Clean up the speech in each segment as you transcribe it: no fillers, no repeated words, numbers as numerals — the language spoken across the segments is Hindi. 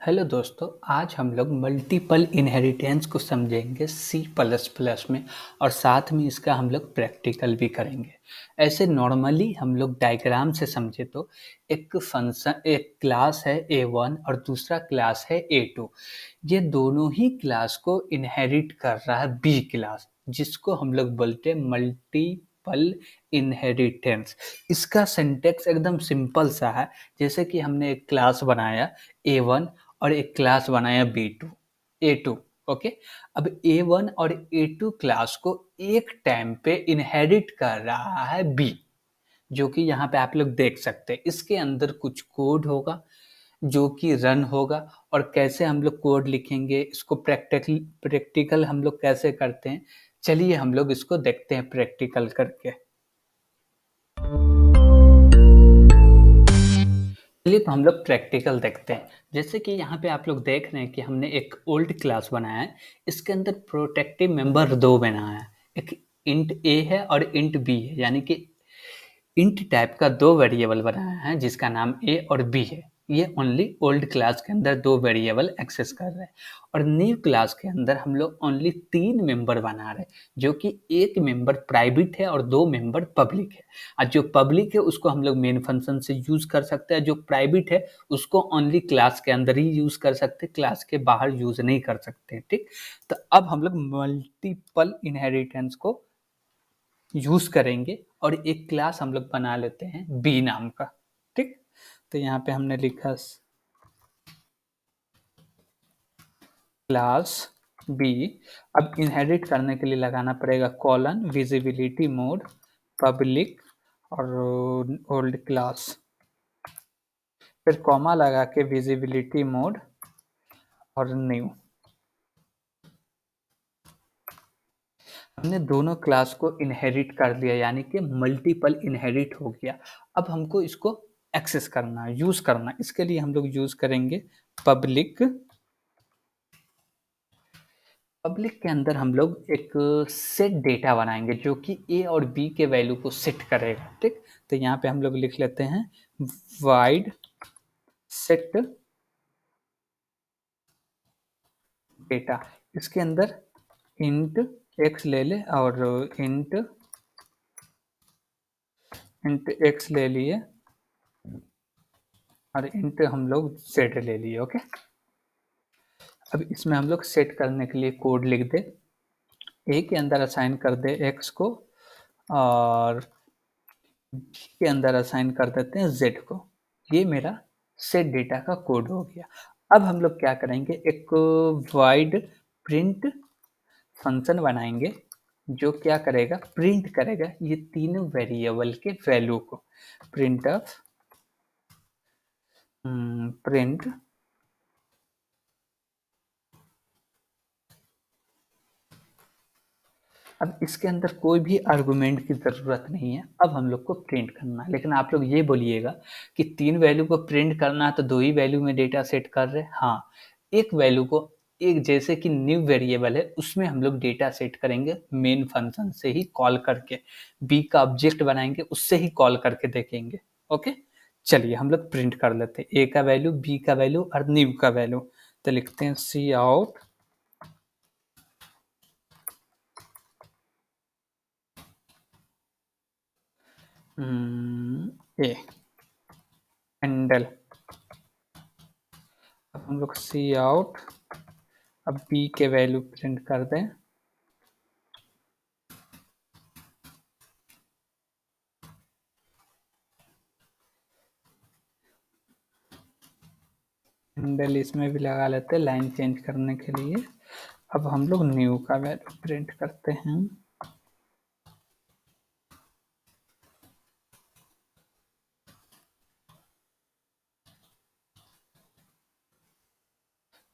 हेलो दोस्तों, आज हम लोग मल्टीपल इनहेरिटेंस को समझेंगे सी प्लस प्लस में और साथ में इसका हम लोग प्रैक्टिकल भी करेंगे। ऐसे नॉर्मली हम लोग डायग्राम से समझे तो एक फंक्शन, एक क्लास है A1 और दूसरा क्लास है A2। ये दोनों ही क्लास को इनहेरिट कर रहा है B क्लास, जिसको हम लोग बोलते हैं मल्टीपल इनहेरिटेंस। इसका सिंटेक्स एकदम सिंपल सा है। जैसे कि हमने एक क्लास बनाया A1 और एक क्लास बनाया A2। ओके, अब A1 और A2 क्लास को एक टाइम पे इनहेरिट कर रहा है B, जो कि यहाँ पे आप लोग देख सकते हैं। इसके अंदर कुछ कोड होगा जो कि रन होगा। और कैसे हम लोग कोड लिखेंगे, इसको प्रैक्टिकल हम लोग कैसे करते हैं, चलिए हम लोग इसको देखते हैं प्रैक्टिकल करके। चलिए तो हम लोग प्रैक्टिकल देखते हैं। जैसे कि यहाँ पे आप लोग देख रहे हैं कि हमने एक ओल्ड क्लास बनाया है। इसके अंदर प्रोटेक्टिव मेंबर दो बनाया है, एक इंट ए है और इंट बी है, यानी कि इंट टाइप का दो वेरिएबल बनाया है जिसका नाम ए और बी है। ये ओनली ओल्ड क्लास के अंदर दो वेरिएबल एक्सेस कर रहे हैं। और न्यू क्लास के अंदर हम लोग ओनली तीन मेंबर बना रहे हैं, जो कि एक मेंबर प्राइवेट है और दो मेंबर पब्लिक है। और जो पब्लिक है उसको हम लोग मेन फंक्शन से यूज कर सकते हैं, जो प्राइवेट है उसको ओनली क्लास के अंदर ही यूज कर सकते हैं, क्लास के बाहर यूज नहीं कर सकते। ठीक, तो अब हम लोग मल्टीपल इनहेरिटेंस को यूज करेंगे और एक क्लास हम लोग बना लेते हैं बी नाम का। ठीक, तो यहाँ पे हमने लिखा क्लास बी। अब इनहेरिट करने के लिए लगाना पड़ेगा कॉलन, विजिबिलिटी मोड, पब्लिक और ओल्ड क्लास, फिर कॉमा लगा के विजिबिलिटी मोड और न्यू। हमने दोनों क्लास को इनहेरिट कर दिया, यानी कि मल्टीपल इनहेरिट हो गया। अब हमको इसको एक्सेस करना है, यूज करना है। इसके लिए हम लोग यूज करेंगे पब्लिक। पब्लिक के अंदर हम लोग एक सेट डेटा बनाएंगे जो कि ए और बी के वैल्यू को सेट करेगा। ठीक, तो यहाँ पे हम लोग लिख लेते हैं वाइड सेट डेटा। इसके अंदर इंट एक्स ले ले और इंट एक्स ले लिए और इंट हम लोग जेड ले लिए। ओके, अब इसमें हम लोग सेट करने के लिए कोड लिख दे। ए के अंदर असाइन कर दे एक्स को और बी के अंदर असाइन कर देते हैं जेड को। ये मेरा सेट डेटा का कोड हो गया। अब हम लोग क्या करेंगे, एक वाइड प्रिंट फंक्शन बनाएंगे जो क्या करेगा, प्रिंट करेगा ये तीनों वेरिएबल के वैल्यू को। प्रिंट ऑफ प्रिंट अब इसके अंदर कोई भी आर्गुमेंट की ज़रूरत नहीं है। अब हम लोग को प्रिंट करना है, लेकिन आप लोग ये बोलिएगा कि तीन वैल्यू को प्रिंट करना है तो दो ही वैल्यू में डेटा सेट कर रहे हैं। हाँ, एक वैल्यू को, एक जैसे कि न्यू वेरिएबल है उसमें हम लोग डेटा सेट करेंगे मेन फंक्शन से ही कॉल करके। बी का ऑब्जेक्ट बनाएंगे, उससे ही कॉल करके देखेंगे। ओके, चलिए हम लोग प्रिंट कर लेते हैं ए का वैल्यू, बी का वैल्यू और न्यू का वैल्यू। तो लिखते हैं सी आउट ए हैंडल। अब हम लोग सी आउट, अब बी के वैल्यू प्रिंट कर दें। हैंडल इसमें भी लगा लेते हैं लाइन चेंज करने के लिए। अब हम लोग न्यू का वैल्यू प्रिंट करते हैं।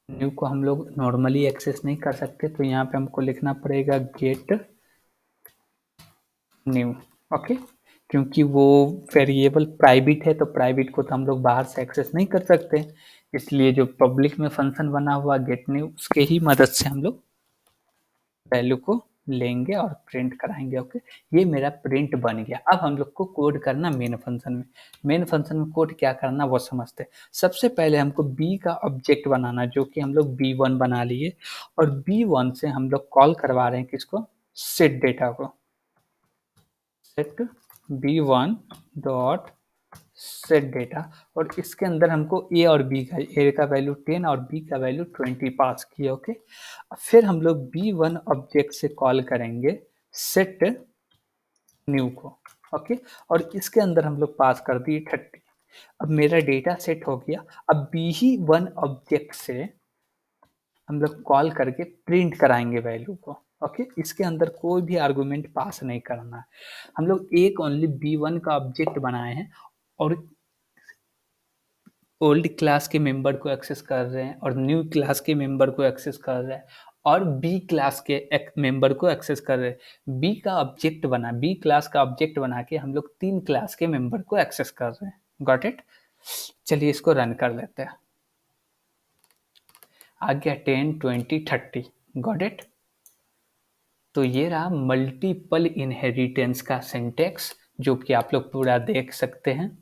न्यू को हम लोग नॉर्मली एक्सेस नहीं कर सकते, तो यहाँ पे हमको लिखना पड़ेगा गेट न्यू। ओके, क्योंकि वो वेरिएबल प्राइवेट है तो प्राइवेट को तो हम लोग बाहर से एक्सेस नहीं कर सकते, इसलिए जो पब्लिक में फंक्शन बना हुआ गेट न्यू, उसके ही मदद से हम लोग वैल्यू को लेंगे और प्रिंट कराएँगे। ओके, ये मेरा प्रिंट बन गया। अब हम लोग को कोड करना मेन फंक्शन में। मेन फंक्शन में कोड क्या करना वो समझते हैं। सबसे पहले हमको बी का ऑब्जेक्ट बनाना, जो कि हम लोग बी1 बना लिए, और बी1 से हम लोग कॉल करवा रहे हैं किसको, सेट डेटा को। Set B1 dot set data, और इसके अंदर हमको ए और बी का, ए का वैल्यू 10 और बी का वैल्यू 20 पास किया। ओके, फिर हम लोग बी1 ऑब्जेक्ट से कॉल करेंगे सेट न्यू को। ओके, और इसके अंदर हम लोग पास कर दिए 30। अब मेरा डेटा सेट हो गया। अब बी1 ऑब्जेक्ट से हम लोग कॉल करके प्रिंट कराएंगे वैल्यू को। ओके, इसके अंदर कोई भी आर्गुमेंट पास नहीं करना है। हम लोग एक ओनली बी1 का ऑब्जेक्ट बनाए हैं और ओल्ड क्लास के मेंबर को एक्सेस कर रहे हैं और न्यू क्लास के मेंबर को एक्सेस कर रहे हैं और बी क्लास के मेंबर को एक्सेस कर रहे हैं। बी का ऑब्जेक्ट बना, बी क्लास का ऑब्जेक्ट बना के हम लोग 3 क्लास के मेंबर को एक्सेस कर रहे हैं। Got it? चलिए इसको रन कर लेते हैं। आ गया 10, 20, 30। Got it? तो ये रहा मल्टीपल इनहेरिटेंस का सिंटेक्स, जो कि आप लोग पूरा देख सकते हैं।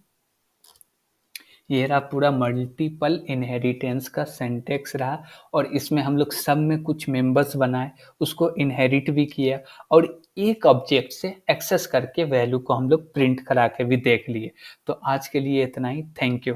ये रहा पूरा मल्टीपल इनहेरिटेंस का सिंटेक्स रहा, और इसमें हम लोग सब में कुछ मेंबर्स बनाए, उसको इनहेरिट भी किया, और एक ऑब्जेक्ट से एक्सेस करके वैल्यू को हम लोग प्रिंट करा के भी देख लिए। तो आज के लिए इतना ही। Thank you.